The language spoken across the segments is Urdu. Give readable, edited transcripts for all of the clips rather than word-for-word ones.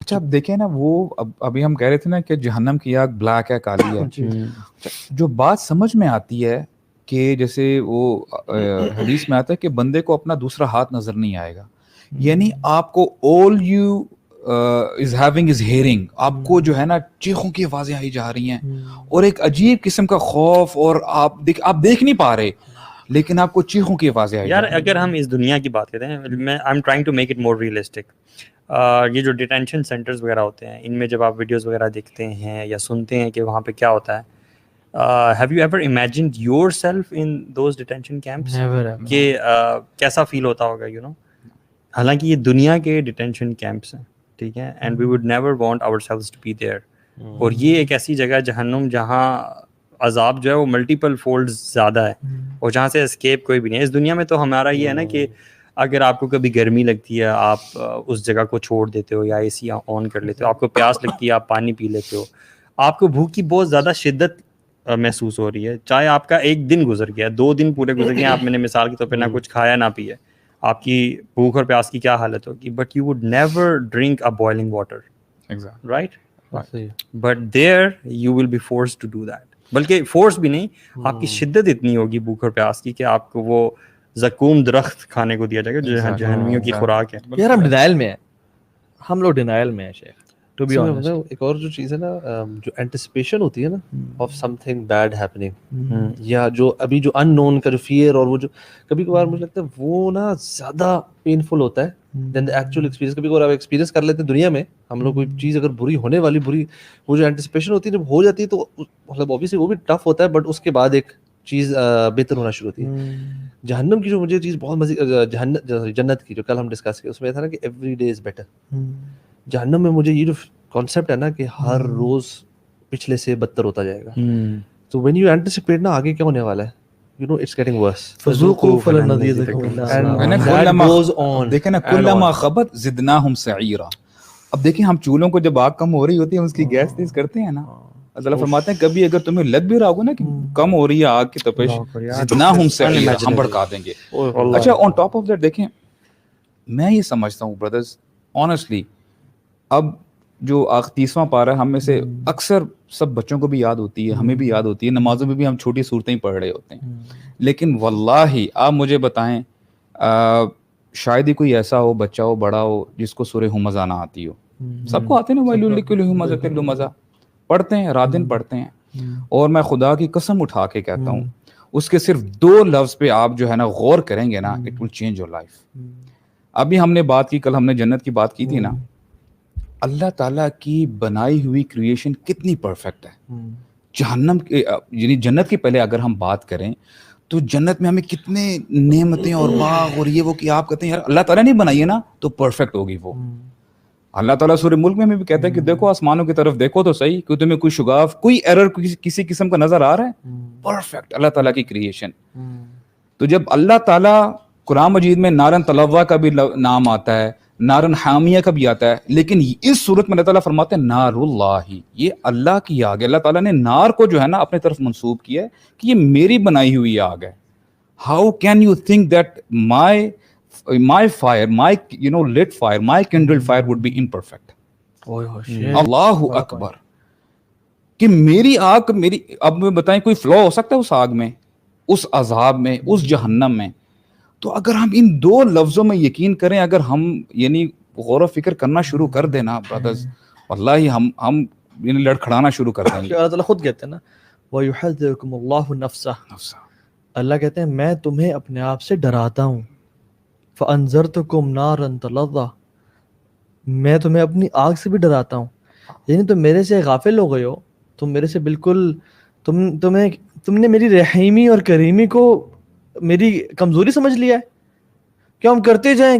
اچھا آپ دیکھیں نا وہ ابھی ہم کہہ رہے تھے نا کہ جہنم کی آگ بلیک ہے, کالی ہے. جو بات سمجھ میں آتی ہے کہ جیسے وہ حدیث میں آتا ہے کہ بندے کو اپنا دوسرا ہاتھ نظر نہیں آئے گا, یعنی آپ کو all you is having is hearing, آپ کو جو ہے نا چیخوں کی آوازیں آئی جا رہی ہیں اور ایک عجیب قسم کا خوف, اور آپ دیکھ نہیں پا رہے لیکن آپ کو چیخوں کی آوازیں آئی. یار اگر ہم اس دنیا کی بات کرتے ہیں, میں I am trying to make it more realistic. یہ جو ڈیٹینشن سینٹرز وغیرہ ہوتے ہیں, ان میں جب آپ ویڈیوز وغیرہ دیکھتے ہیں یا سنتے ہیں کہ وہاں پہ کیا ہوتا ہے, have you ever imagined yourself in those detention camps, کہ کیسا فیل ہوتا ہوگا, یو نو. حالانکہ یہ دنیا کے ڈیٹینشن کیمپس ہیں, ٹھیک ہے, and we would never want ourselves to be there. اور یہ ایک ایسی جگہ جہنم جہاں عذاب جو ہے وہ ملٹیپل فولڈ زیادہ ہے, اور جہاں سے اسکیپ کوئی بھی نہیں ہے. اس دنیا میں تو ہمارا یہ ہے نا کہ اگر آپ کو کبھی گرمی لگتی ہے آپ اس جگہ کو چھوڑ دیتے ہو یا اے سی آن کر لیتے ہو, آپ کو پیاس لگتی ہے آپ پانی پی لیتے ہو, آپ کو بھوک کی بہت زیادہ شدت محسوس ہو رہی ہے, چاہے آپ کا ایک دن گزر گیا, 2 دن پورے گزر گئے, آپ میں نے مثال کے طور پہ نہ کچھ کھایا نہ پیا, آپ کی بھوک اور پیاس کی کیا حالت ہوگی, but you would never drink a boiling water, right, but there you will be force to do that. بلکہ فورس بھی نہیں, آپ کی شدت اتنی ہوگی بھوک اور پیاس کی کہ آپ کو وہ زقوم درخت کھانے کو دیا جائے گا جو جہنمیوں کی خوراک ہے. یار ہم ڈینائل میں ہیں, ہم لوگ ڈینائل میں ہیں شیخ. ٹو بی آنیسٹ ایک اور جو چیز ہے نا, جو اینٹیسپیشن ہوتی ہے نا of something bad happening, یا جو ابھی جو ان نون کا جو فیئر, اور وہ جو کبھی کبھار مجھے لگتا ہے وہ نا زیادہ پینفل ہوتا ہے دین دا ایکچوئل ایکسپیرینس. کبھی کبھار آپ ایکسپیرینس کر لیتے ہیں دنیا میں, ہم لوگ کوئی چیز اگر بری ہونے والی بری, وہ جو اینٹیسپیشن ہوتی ہے جب ہو جاتی ہے تو مطلب اوبیسلی وہ بھی ٹف ہوتا ہے, بٹ اس کے بعد ایک چیز بہتر ہونا شروع ہوتی ہے. جہنم کی جو مجھے چیز بہت مزے, جنت کی جو کل ہم ڈسکس کیے اس میں تھا نا کہ ایوری ڈے از بیٹر. جہنم میں مجھے یہ جو کانسیپٹ ہے نا کہ ہر روز پچھلے سے بدتر ہوتا جائے گا, تو وین یو اینٹیسپیٹ نا آگے کیا ہونے والا ہے, you know it's getting worse. فذوقوا فلن نزيدكم دیکھیں نا کلما خبت زدناہم سعیرا. اب دیکھیں ہم چولہوں کو جب آگ کم ہو رہی ہوتی ہے ہم اس کی گیس تیز کرتے ہیں نا, اللہ فرماتے ہیں کبھی اگر تمہیں لگ بھی رہا ہوگا نا کہ کم ہو رہی ہے آگ کی تپش, زدناہم سعیرا, ہم بڑھکا دیں گے. اچھا آن ٹاپ آف دیٹ دیکھیں, میں یہ سمجھتا ہوں بردرز آنیسٹلی, اب جو 30واں پارہ ہم میں سے اکثر سب بچوں کو بھی یاد ہوتی ہے, ہمیں بھی یاد ہوتی ہے, نمازوں میں بھی ہم چھوٹی صورتیں ہی پڑھ رہے ہوتے ہیں, لیکن واللہ آپ مجھے بتائیں شاید ہی کوئی ایسا ہو, بچہ ہو بڑا ہو, جس کو سورہ ہمزہ نہ آتی ہو. سب کو آتے ہیں نا, وَيْلٌ لِكُلِّ ہُمَزَةٍ لُمَزَةٍ, پڑھتے ہیں رات دن پڑھتے ہیں. اور میں خدا کی قسم اٹھا کے کہتا ہوں اس کے صرف 2 لفظ پہ آپ جو ہے نا غور کریں گے نا, it will change your life. ابھی ہم نے بات کی, کل ہم نے جنت کی بات کی تھی نا, اللہ تعالیٰ کی بنائی ہوئی کریشن کتنی پرفیکٹ ہے. جہنم یعنی جنت کی پہلے اگر ہم بات کریں تو جنت میں ہمیں کتنے نعمتیں اور باغ اور یہ وہ, کہ آپ کہتے ہیں یار اللہ تعالیٰ نے بنائی ہے نا تو پرفیکٹ ہوگی وہ. اللہ تعالیٰ سورہ ملک میں ہمیں بھی کہتا ہے کہ دیکھو آسمانوں کی طرف دیکھو تو صحیح, کہ تمہیں کوئی شگاف کوئی ایرر کسی قسم کا نظر آ رہا ہے, پرفیکٹ اللہ تعالیٰ کی کریشن. تو جب اللہ تعالیٰ قرآن مجید میں نارن تلوہ کا بھی نام آتا ہے, نارن حامیہ کا بھی آتا ہے, لیکن اس صورت میں اللہ تعالیٰ فرماتے ہیں نار اللہ, یہ اللہ کی آگ ہے. اللہ تعالیٰ نے نار کو جو ہے نا اپنے طرف منسوب کیا ہے کہ یہ میری بنائی ہوئی آگ ہے. How can you think that my fire, my lit fire, my kindled fire would be imperfect. اللہ اکبر, کہ میری آگ میری, اب میں بتائیں کوئی فلو ہو سکتا ہے اس آگ میں, اس عذاب میں, اس جہنم میں. تو اگر ہم ان 2 لفظوں میں یقین کریں, اگر ہم یعنی غور و فکر کرنا شروع کر دینا برادرز, واللہ ہم لڑکھڑانا شروع کر دیں گے. اللہ تعالیٰ خود کہتے ہیں نا وَيُحَذِّرُكُمُ اللَّهُ نَفْسَهُ, اللہ کہتے ہیں میں تمہیں اپنے آپ سے ڈراتا ہوں. فَأَنذَرْتُكُمْ نَارًا تَلَظَّىٰ, میں تمہیں اپنی آگ سے بھی ڈراتا ہوں. یعنی تم میرے سے غافل ہو گئے ہو, تم میرے سے بالکل تم نے میری رحیمی اور کریمی کو میری کمزوری سمجھ لیا ہے کہ ہم کرتے جائیں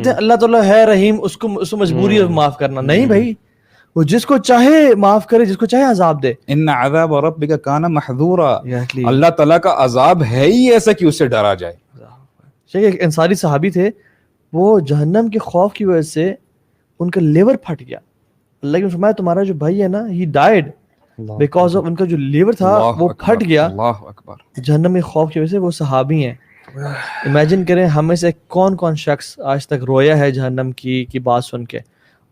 اللہ تعالیٰ ہے رحیم, اس کو مجبوری ہے معاف کرنا. نہیں بھائی, وہ جس کو چاہے معاف کرے, جس کو چاہے عذاب دے. ان عذاب ربک کان محذورا, اللہ تعالیٰ کا عذاب ہے ہی ایسا کہ اس سے ڈرا جائے. ایک انصاری صحابی تھے, وہ جہنم کے خوف کی وجہ سے ان کا لیور پھٹ گیا. اللہ نے فرمایا تمہارا جو بھائی ہے نا ہی ڈائیڈ بیکاز آف, ان کا جو لیور تھا وہ پھٹ گیا. اللہ اکبر, جہنم میں خوف کی وجہ سے. وہ صحابی ہیں. امیجن کریں ہمیں سے کون کون شخص آج تک رویا ہے جہنم کی بات سن کے,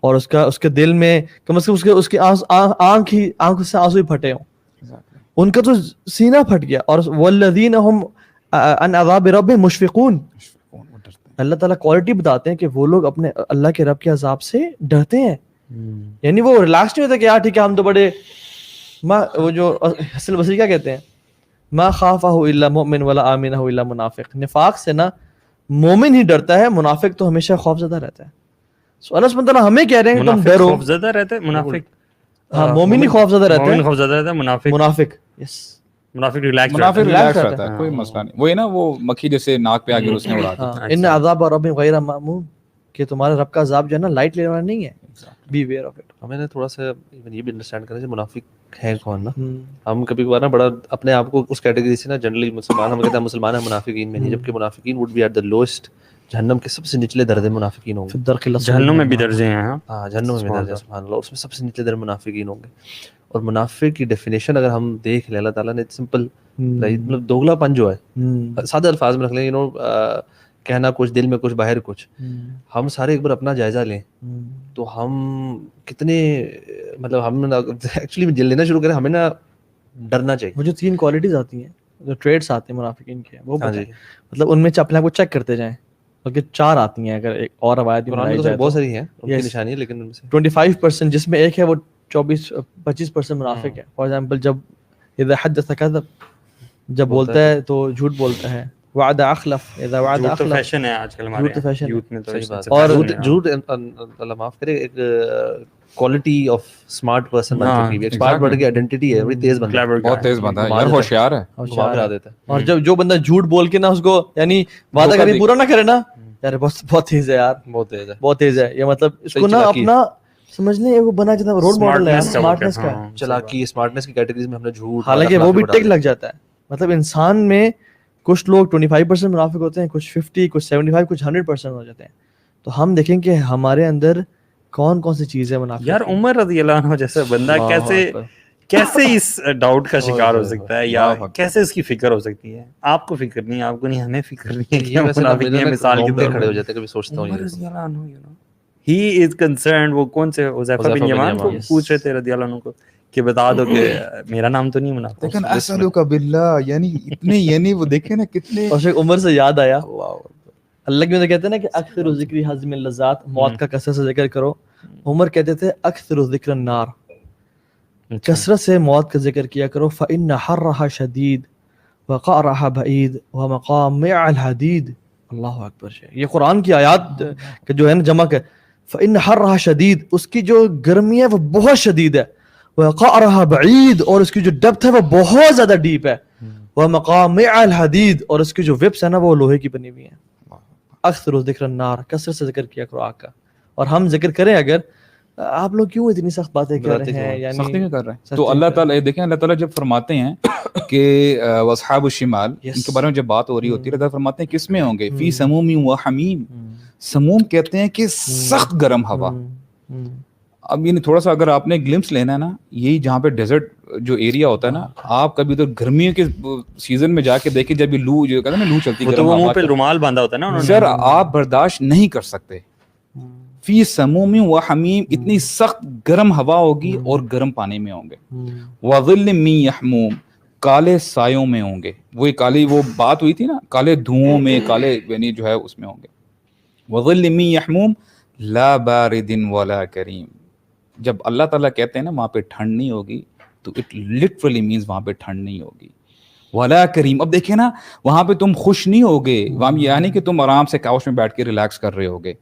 اور اس کے دل میں کم از کم اس کی آنکھوں سے آنسو ہی پھٹے ہوں, ان کا تو سینہ پھٹ گیا. اور والذین هم عن عذاب ربهم مشفقون, اللہ تعالیٰ کوالٹی بتاتے ہیں کہ وہ لوگ اپنے اللہ کے رب کے عذاب سے ڈرتے ہیں. یعنی وہ ریلیکس نہیں ہوتا کہ یار ٹھیک ہے ہم تو بڑے وہ جو حسن بصری کیا کہتے ہیں, ما خافہ الا مؤمن ولا آمنہ الا منافق. نفاق سے نا مومن ہی ڈرتا ہے, منافق تو ہمیشہ خوف زدہ رہتا ہے. سو اللہ سبحانہ تعالیٰ ہمیں کہہ رہے ہیں کہ تم ڈرو. خوف زدہ رہتا ہے منافق, ہاں مومن ہی خوف زدہ رہتا ہے, مومن خوف زدہ رہتا ہے, منافق یس منافق ریلیکس رہتا ہے, کوئی مسئلہ نہیں. وہی نا وہ مکھی جیسے ناک پہ آ گئی اس نے اڑا دی. ان عذاب ربهم غیر مأمون, کہ تمہارے رب کا عذاب جو ہے نا لائٹ لینے والا نہیں ہے. Beware of it. ہمیں نے تھوڑا سا یہ بھی انڈرسٹینڈ کرنا ہے منافق ہے کون نا. ہم کبھی کبھار نا بڑا اپنے آپ کو اس کیٹیگری سے نا جنرلی مسلمان ہم کہتے ہیں مسلمان ہیں منافقین میں نہیں, جبکہ منافقین would be at the lowest, جہنم کے سب سے نچلے درجے منافقین ہوں گے. جہنم میں بھی درجے ہیں, ہاں جہنم میں بھی درجے سبحان اللہ, اس میں سب سے نچلے درجے منافقین ہوں گے. اور منافق کی ڈیفینیشن اگر ہم دیکھ لیں, اللہ تعالیٰ نے سمپل مطلب دوگلا پن جو ہے سادہ الفاظ میں رکھ لیں, کہنا کچھ دل میں کچھ باہر کچھ. ہم سارے ایک بار اپنا جائزہ لیں تو ہم کتنے مطلب ہم ایکچولی جل لینا شروع کریں, ہمیں نا ڈرنا چاہیے. وہ جو 3 کوالٹیز آتی ہیں, جو ٹریڈس آتے ہیں منافقین کے, وہ مطلب ان میں اپنے آپ کو چیک کرتے جائیں, بلکہ 4 آتی ہیں. اگر ایک اور روایت میں بہت ساری ہیں ان کی نشانی, لیکن ان میں سے 25% جس میں ایک ہے وہ 25% منافق ہے. فار ایگزامپل جب اذا حدث کذب, جب بولتا ہے تو جھوٹ بولتا ہے. وعد اخلف, اذا وعد اخلف. فیشن ہے آج کل ہمارے یوتھ میں, تو صحیح بات ہے. اور جھوٹ اللہ معاف کرے ایک کوالٹی آف اسمارٹ پرسن بن چکی ہے. اسمارٹ ورڈ کی آئیڈینٹی ہے, بڑی تیز بندہ ہے, بہت تیز بندہ ہے یار, ہوشیار ہے, گھما کرا دیتا ہے. اور جب جو بندہ جھوٹ بول کے نا اس کو یعنی وعدہ کبھی پورا نہ کرے نا, یار بہت تیز ہے یار, بہت تیز ہے, بہت تیز ہے. یہ مطلب اس کو نا اپنا سمجھ لیں وہ بنا جاتا ہے رول ماڈل ہے اسمارٹنس کا. چلاکی اسمارٹنس کی کیٹیگریز میں ہم نے جھوٹ, حالانکہ وہ بھی ٹک لگ جاتا ہے. مطلب انسان میں کچھ لوگ 25% منافق ہوتے ہیں, کچھ 50, کچھ 75, کچھ 100% ہو جاتے ہیں. تو ہم دیکھیں کہ ہمارے اندر کون کون سی چیزیں منافق. یار عمر رضی اللہ عنہ جیسا بندہ کیسے اس ڈاؤٹ کا شکار ہو سکتا ہے, یا کیسے اس کی فکر ہو سکتی ہے. آپ کو فکر نہیں ہے, آپ کو نہیں, ہمیں فکر نہیں ہے. مثال کے طور کھڑے ہو جاتے کبھی سوچتا ہوں ہی از کنسرنڈ. وہ کون سے حذیفہ بن یمان کو پوچھ رہے تھے رضی اللہ عنہ کو کہ بتا دو کہ میرا نام تو نہیں منافق. لیکن اسالک باللہ, یعنی اتنے, یعنی وہ دیکھیں نا کتنے. اور شیخ عمر سے یاد آیا, اللہ کی کہتے ہیں نا کہ اکثر ذکر حزم اللذات, موت کا کثرت سے ذکر کرو. عمر کہتے تھے اکثر ذکر النار, کثرت سے موت کا ذکر کیا کرو. فإن حرها شدید وقعرها بعید ومقامع الحدید. اللہ اکبر. یہ قرآن کی آیات جو ہے نا جمع کر. فإن حرها شدید, اس کی جو گرمی ہے وہ بہت شدید ہے. وقعرها بعید, اور اس کی جو ڈیپتھ ہے وہ بہت زیادہ ڈیپ ہے. ومقامع الحدید, اور اس کی جو وپس ہے نا وہ لوہے کی بنی ہوئی ہیں. اکثر ذکر النار, کثرت سے ذکر کیا کرو آگ کا. اور ہم ذکر کریں اگر, آپ لوگ کیوں اتنی سخت باتیں کر رہے ہیں, یعنی سختی میں کر رہے ہیں. تو اللہ تعالیٰ دیکھیں, اللہ تعالیٰ جب فرماتے ہیں کہ واصحاب الشمال, ان کے بارے میں جب بات ہو رہی ہوتی ہے, اللہ تعالیٰ فرماتے ہیں کس میں ہوں گے, فی سموم و حمیم. سموم کہتے ہیں کہ سخت گرم ہوا. اب یہ تھوڑا سا اگر آپ نے گلمپس لینا ہے نا, یہی جہاں پہ ڈیزرٹ جو ایریا ہوتا ہے نا, آپ کبھی تو گرمیوں کے سیزن میں جا کے دیکھیں, جب یہ لو جو کہتے ہیں نا لو چلتی ہے, تو وہ منہ پہ رومال باندھا ہوتا ہے نا سر, آپ برداشت نہیں کر سکتے. فی سموم و حمیم, اتنی سخت گرم ہوا ہوگی اور گرم پانی میں ہوں گے. وظل من یحموم, کالے سایوں میں ہوں گے. وہی کالی وہ بات ہوئی تھی نا, کالے دھوؤں میں, کالے یعنی جو ہے اس میں ہوں گے. وظل من یحموم لا بارد ولا کریم. جب اللہ تعالیٰ کہتے ہیں نا وہاں پہ ٹھنڈ نہیں ہوگی, تو اٹ لٹرلی مینز وہاں پہ ٹھنڈ نہیں ہوگی. ولا کریم, اب دیکھیں نا وہاں پہ تم خوش نہیں ہوگے, وہاں یعنی کہ تم آرام سے کاؤچ میں بیٹھ کے ریلیکس کر رہے ہوگے.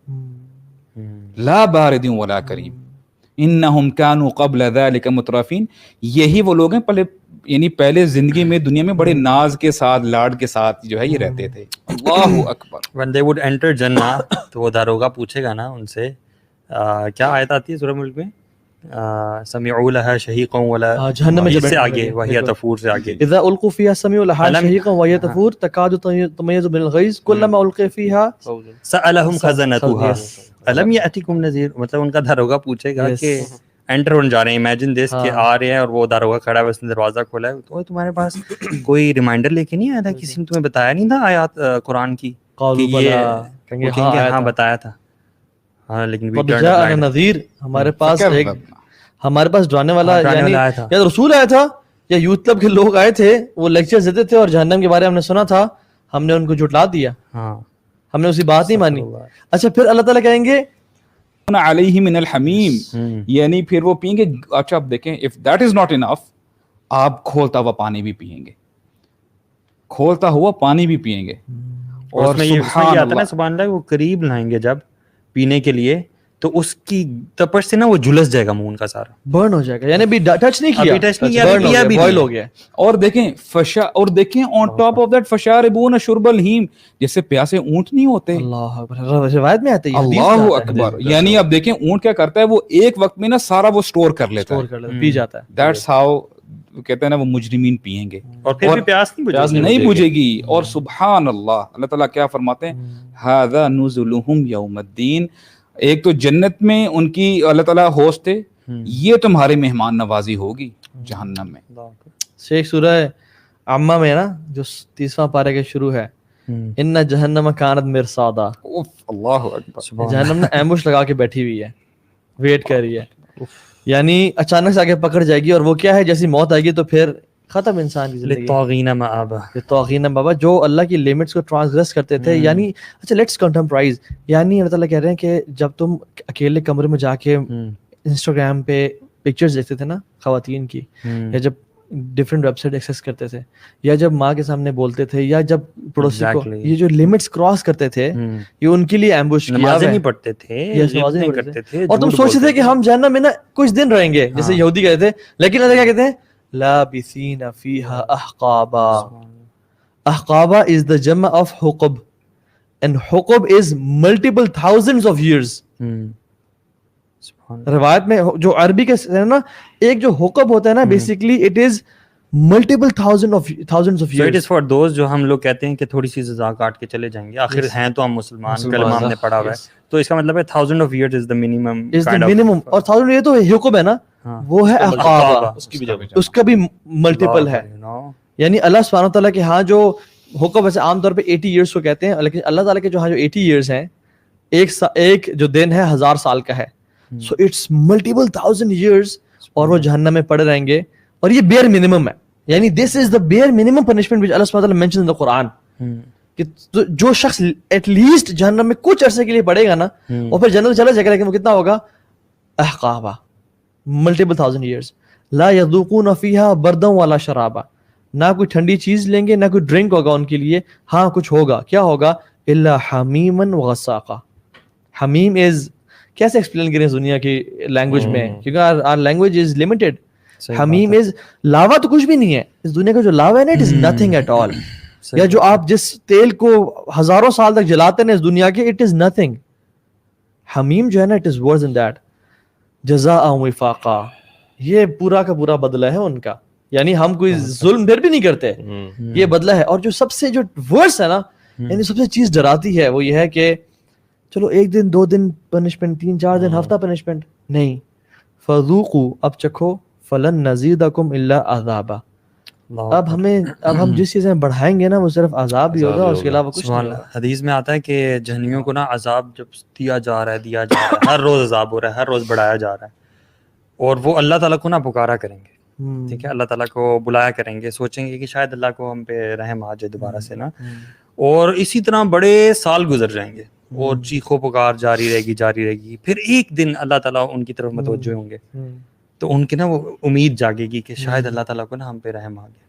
لا بارد ولا کریم انہم کانوا قبل ذلک مترفین. یہی وہ لوگ ہیں پہلے, یعنی پہلے زندگی میں دنیا میں بڑے ناز کے ساتھ, لاڈ کے ساتھ جو ہے یہ رہتے تھے. اللہ اکبر. when they would enter جنہ, تو وہ داروغہ پوچھے گا نا ان سے, کیا آیت آتی ہے سورہ ملک میں, سمعوا لها شہیقا ولا, جہنم میں سے آگے وہی تفور سے آگے, اذا القوا فيها سمعوا لها شهيقا وهي تفور تكاد تميز من الغيظ كلما القي فيها سألهم خزنتها الم یأتکم نذیر. مطلب ان کا داروغہ پوچھے گا کہ انٹر ہونے جا رہے ہیں, امیجن دس کہ آ رہے ہیں اور وہ داروغہ کھڑا ہے, اس نے دروازہ کھولا ہے, تو تمہارے پاس کوئی ریمائنڈر لے کے نہیں آیا تھا, کسی نے تمہیں بتایا نہیں تھا آیات قرآن کی کہ یہ, ہاں بتایا تھا. ہاں لیکن we قد turned a جاءنا blind eye. Nazir, ہمارے پاس ایک فکذبنا. ہمارے پاس ڈرانے والا ڈرانے والا آیا تھا. یا رسول آیا تھا یا یوتھ کلب کے لوگ آئے تھے، وہ لیکچر دیتے تھے اور جہنم کے بارے میں ہم نے سنا تھا، ہم نے ان کو جھٹلا دیا، ہاں ہم نے اس کی بات نہیں مانی. اچھا پھر اللہ تعالیٰ کہیں گے علیہ من الحمیم، یعنی پھر وہ پئیں گے. اچھا اب دیکھیں if that is not enough، آپ کھولتا ہوا پانی بھی پئیں گے، کھولتا ہوا پانی بھی پئیں گے. اور اس میں یہ سبحان آتا ہے نا اللہ، سبحان اللہ، وہ قریب لائیں گے جب پینے کے لیے تو اس کی تپش سے نا وہ جھلس جائے گا منہ کا سارا، برن ہو جائے گا، یعنی ابھی ٹچ نہیں کیا، ابھی touch نہیں کیا، burn ہو پیا گیا، بھی boil نہیں. ہو گیا. اور دیکھیں اور دیکھیں on top of that فشاربون شرب الہیم، جیسے پیاسے اونٹ نہیں ہوتے. اللہ اکبر، روایت میں آتا ہے، اللہ اکبر. یعنی اب دیکھیں اونٹ کیا کرتا ہے، وہ ایک وقت میں نا سارا وہ سٹور کر لیتا ہے. پی جاتا ہے. That's how کہتے ہیں نا وہ مجرمین پیئیں گے اور پھر بھی پیاس نہیں بجھے گی. اور سبحان اللہ، اللہ تعالیٰ کیا فرماتے ہیں، ھذا نزلہم یوم الدین. ایک تو جنت میں ان کی اللہ تعالیٰ ہوسٹ تھے، یہ تمہاری مہمان نوازی ہوگی جہنم میں. شیخ سورہ عامہ میں نا جو 30واں پارے کے شروع ہے، ان جہنم کانت مرصادا، اللہ اکبر. جہنم نے ایمبوش لگا کے بیٹھی ہوئی ہے، ویٹ کر رہی ہے، یعنی اچانک سے آگے پکڑ جائے گی. اور وہ کیا ہے، جیسی موت آئے گی تو پھر ختم انسان کی زندگی. للطاغین مآبا، توغین بابا، جو اللہ کی لمٹس کو ٹرانسگریس کرتے تھے. یعنی اچھا لیٹس کنٹمپرائز، یعنی اللہ تعالیٰ کہہ رہے ہیں کہ جب تم اکیلے کمرے میں جا کے انسٹاگرام پہ پکچرز دیکھتے تھے نا خواتین کی، یا جب ڈفرینٹ ویب سائٹ ایکسیس کرتے تھے، یا جب ماں کے سامنے بولتے تھے، یا جب پڑوسی کو، یہ جو لمٹس کراس کرتے تھے یہ ان کے لیے ایمبوش کیا. نمازیں نہیں پڑھتے تھے، نمازیں نہیں کرتے تھے، اور تم سوچتے تھے کہ ہم جہنم میں نا کچھ دن رہیں گے جیسے یہودی کہتے تھے، لیکن اللہ کیا کہتے ہیں، لابثین فیہا احقابا. احقابا is the جمع of حقب and حقب is multiple thousands of years. روایت میں جو عربی کے نا ایک جو حقب ہوتا ہے نا، basically it is multiple thousand of So it is for those جو ہم لوگ کہتے ہیں کہ تھوڑی سی سزا کاٹ کے چلے جائیں گے، آخر ہیں تو ہم مسلمان، کلمہ ہم نے پڑھا ہوا ہے، تو اس کا مطلب ہے 1000 of years is the minimum kind of. اور 1000 یہ تو حقب ہے نا، وہ ہے احقابا، اس کا بھی ملٹیپل ہے. یعنی اللہ سبحانہ تعالیٰ کے ہاں جو حقب ویسے عام طور پہ 80 ایئرس کو کہتے ہیں، لیکن اللہ تعالیٰ کے جو ہاں جو 80 ایئرس ہیں، ایک جو دن ہے 1000 سال کا ہے. سو اٹس ملٹیپل 1000 ایئرس، اور وہ جہنم میں پڑے رہیں گے. اور یہ بیئر منیمم ہے، یعنی دس از دا بیئر منیمم پنشمنٹ وچ اللہ سبحانہ تعالیٰ مینشن ان دا قرآن، کہ جو شخص ایٹ لیسٹ جہنم میں کچھ عرصے کے لیے پڑے گا نا، اور پھر جنت چلا جائے گا، لیکن وہ کتنا ہوگا، احقابا، ملٹیپل 1000 ایئرس. لا یذوقون فیہا بردا ولا شرابا، نہ کوئی ٹھنڈی چیز لیں گے، نہ کوئی ڈرنک ہوگا ان کے لیے. ہاں کچھ ہوگا، کیا ہوگا، الا حمیما وغساقا. حمیم از، کیسے ایکسپلین کریں اس دنیا کی لینگویج میں، کیونکہ our language is limited. حمیم از لاوا تو کچھ بھی نہیں ہے اس دنیا کا، جو لاوا ہے نا it is nothing at all. یا جو آپ جس تیل کو ہزاروں سال تک جلاتے ہیں اس دنیا کے، اٹ از نتھنگ. حمیم جو ہے نا it is verse in that. جزاء وفاقا، یہ پورا کا پورا بدلہ ہے ان کا، یعنی ہم کوئی ظلم پھر بھی نہیں کرتے، یہ بدلہ ہے. اور جو سب سے جو ورس ہے نا، یعنی سب سے چیز ڈراتی ہے، وہ یہ ہے کہ چلو ایک دن 2 دن پنشمنٹ، 3-4 دن، ہفتہ پنشمنٹ نہیں. فذوقوا، اب چکھو، فلن نزیدکم الا عذابا. اب ہم جس چیزیں بڑھائیں گے نا وہ صرف عذاب ہی ہوگا، اس کے علاوہ کچھ نہیں. حدیث میں آتا ہے کہ جہنمیوں کو نا عذاب جب دیا جا رہا ہے، ہر روز عذاب ہو رہا ہے، ہر روز بڑھایا جا رہا ہے، اور وہ اللہ تعالیٰ کو نا پکارا کریں گے. ٹھیک ہے، اللہ تعالیٰ کو بلایا کریں گے، سوچیں گے کہ شاید اللہ کو ہم پہ رحم آ جائے دوبارہ سے نا. اور اسی طرح بڑے سال گزر جائیں گے، اور چیخو پکار جاری رہے گی. پھر ایک دن اللہ تعالیٰ ان کی طرف متوجہ ہوں گے، تو ان کی نا وہ امید جاگے گی کہ شاید اللہ تعالیٰ کو نا ہم پہ رحم آ گیا.